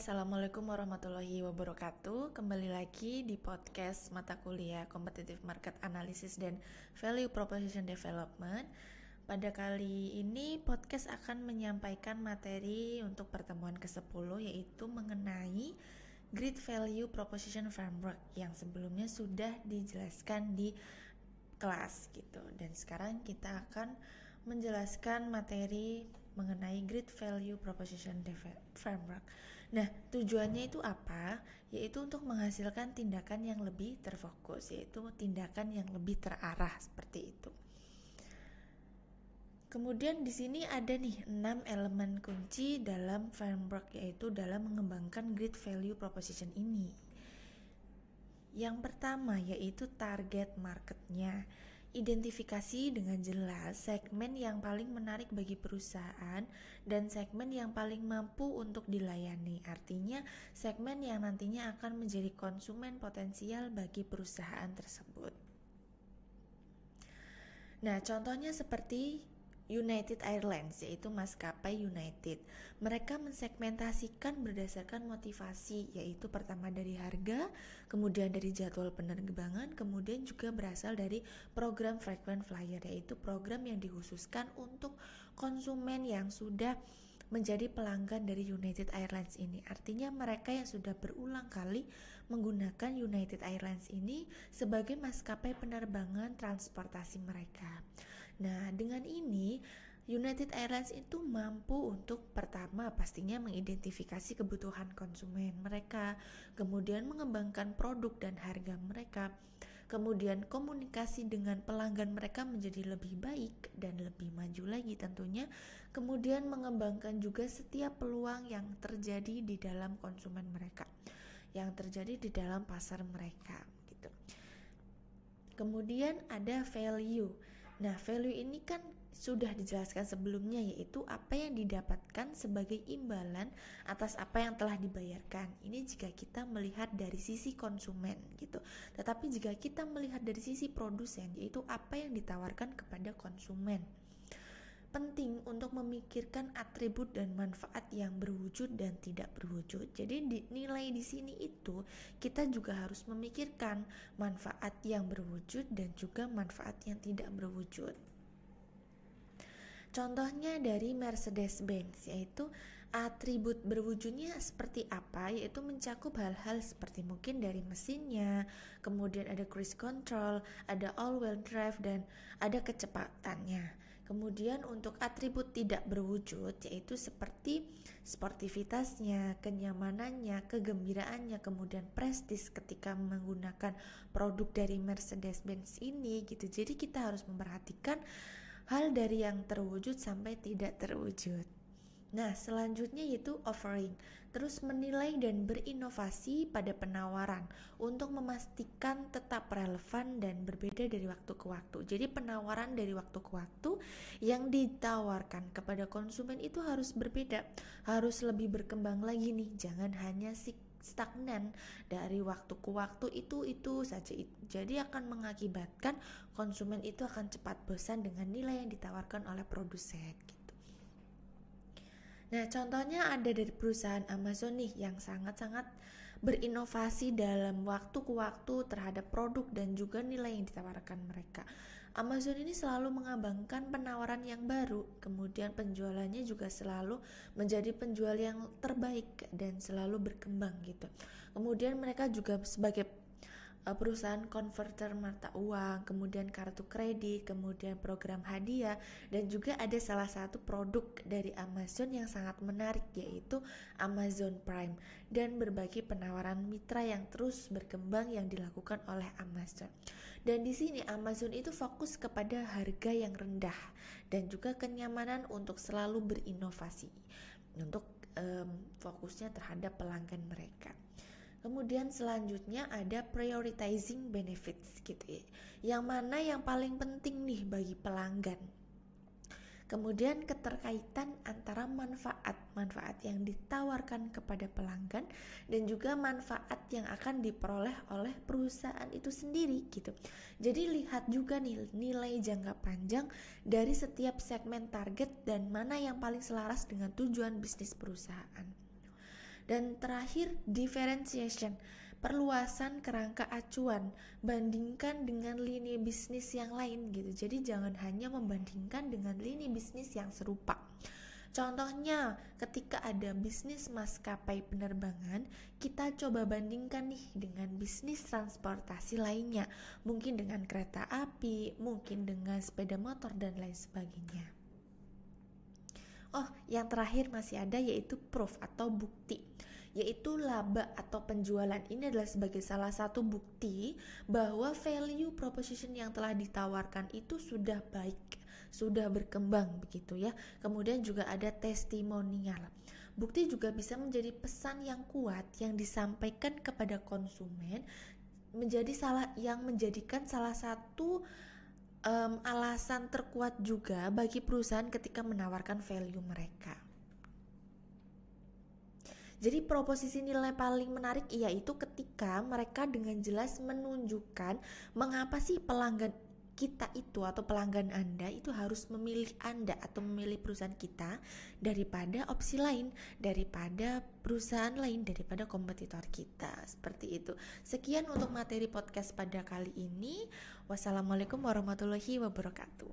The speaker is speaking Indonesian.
Assalamualaikum warahmatullahi wabarakatuh. Kembali lagi di podcast mata kuliah Competitive Market Analysis dan Value Proposition Development. Pada kali ini podcast akan menyampaikan materi untuk pertemuan ke-10, yaitu mengenai Great Value Proposition Framework yang sebelumnya sudah dijelaskan di kelas gitu. Dan sekarang kita akan menjelaskan materi mengenai Great Value Proposition Framework. Nah, tujuannya itu apa? Yaitu untuk menghasilkan tindakan yang lebih terfokus, yaitu tindakan yang lebih terarah seperti itu. Kemudian di sini ada nih 6 elemen kunci dalam framework, yaitu dalam mengembangkan Great Value Proposition ini. Yang pertama yaitu target marketnya. Identifikasi dengan jelas segmen yang paling menarik bagi perusahaan dan segmen yang paling mampu untuk dilayani. Artinya segmen yang nantinya akan menjadi konsumen potensial bagi perusahaan tersebut. Nah, contohnya seperti United Airlines, yaitu maskapai United. Mereka mensegmentasikan berdasarkan motivasi, yaitu pertama dari harga, kemudian dari jadwal penerbangan, kemudian juga berasal dari program frequent flyer, yaitu program yang dikhususkan untuk konsumen yang sudah menjadi pelanggan dari United Airlines ini. Artinya mereka yang sudah berulang kali menggunakan United Airlines ini sebagai maskapai penerbangan transportasi mereka. Nah, dengan ini United Airlines itu mampu untuk pertama pastinya mengidentifikasi kebutuhan konsumen mereka, kemudian mengembangkan produk dan harga mereka, kemudian komunikasi dengan pelanggan mereka menjadi lebih baik dan lebih maju lagi tentunya, kemudian mengembangkan juga setiap peluang yang terjadi di dalam konsumen mereka, yang terjadi di dalam pasar mereka gitu. Kemudian ada value. Nah, value ini kan sudah dijelaskan sebelumnya, yaitu apa yang didapatkan sebagai imbalan atas apa yang telah dibayarkan. Ini jika kita melihat dari sisi konsumen gitu. Tetapi jika kita melihat dari sisi produsen, yaitu apa yang ditawarkan kepada konsumen. Penting untuk memikirkan atribut dan manfaat yang berwujud dan tidak berwujud. Jadi nilai di sini itu kita juga harus memikirkan manfaat yang berwujud dan juga manfaat yang tidak berwujud. Contohnya dari Mercedes-Benz, yaitu atribut berwujudnya seperti apa, yaitu mencakup hal-hal seperti mungkin dari mesinnya, kemudian ada cruise control, ada all-wheel drive, dan ada kecepatannya. Kemudian untuk atribut tidak berwujud, yaitu seperti sportivitasnya, kenyamanannya, kegembiraannya, kemudian prestis ketika menggunakan produk dari Mercedes-Benz ini gitu. Jadi kita harus memperhatikan hal dari yang terwujud sampai tidak terwujud. Nah, selanjutnya yaitu offering. Terus menilai dan berinovasi pada penawaran untuk memastikan tetap relevan dan berbeda dari waktu ke waktu. Jadi penawaran dari waktu ke waktu yang ditawarkan kepada konsumen itu harus berbeda, harus lebih berkembang lagi nih. Jangan hanya stagnan dari waktu ke waktu itu saja. Jadi akan mengakibatkan konsumen itu akan cepat bosan dengan nilai yang ditawarkan oleh produsen. Nah, contohnya ada dari perusahaan Amazon nih yang sangat-sangat berinovasi dalam waktu ke waktu terhadap produk dan juga nilai yang ditawarkan mereka. Amazon ini selalu mengembangkan penawaran yang baru, kemudian penjualannya juga selalu menjadi penjual yang terbaik dan selalu berkembang gitu. Kemudian mereka juga sebagai perusahaan konverter mata uang, kemudian kartu kredit, kemudian program hadiah, dan juga ada salah satu produk dari Amazon yang sangat menarik, yaitu Amazon Prime, dan berbagai penawaran mitra yang terus berkembang yang dilakukan oleh Amazon. Dan di sini Amazon itu fokus kepada harga yang rendah dan juga kenyamanan untuk selalu berinovasi untuk fokusnya terhadap pelanggan mereka. Kemudian selanjutnya ada prioritizing benefits gitu ya. Yang mana yang paling penting nih bagi pelanggan. Kemudian keterkaitan antara manfaat yang ditawarkan kepada pelanggan dan juga manfaat yang akan diperoleh oleh perusahaan itu sendiri gitu. Jadi lihat juga nih nilai jangka panjang dari setiap segmen target dan mana yang paling selaras dengan tujuan bisnis perusahaan. Dan terakhir, differentiation, perluasan kerangka acuan, bandingkan dengan lini bisnis yang lain gitu. Jadi jangan hanya membandingkan dengan lini bisnis yang serupa. Contohnya, ketika ada bisnis maskapai penerbangan, kita coba bandingkan nih dengan bisnis transportasi lainnya, mungkin dengan kereta api, mungkin dengan sepeda motor dan lain sebagainya. Oh, yang terakhir masih ada yaitu proof atau bukti, yaitu laba atau penjualan. Ini adalah sebagai salah satu bukti bahwa value proposition yang telah ditawarkan itu sudah baik, sudah berkembang begitu ya. Kemudian juga ada testimonial. Bukti juga bisa menjadi pesan yang kuat yang disampaikan kepada konsumen, menjadikan salah satu alasan terkuat juga bagi perusahaan ketika menawarkan value mereka. Jadi proposisi nilai paling menarik yaitu ketika mereka dengan jelas menunjukkan mengapa sih pelanggan kita itu atau pelanggan Anda itu harus memilih Anda atau memilih perusahaan kita daripada opsi lain, daripada perusahaan lain, daripada kompetitor kita. Seperti itu. Sekian untuk materi podcast pada kali ini. Wassalamualaikum warahmatullahi wabarakatuh.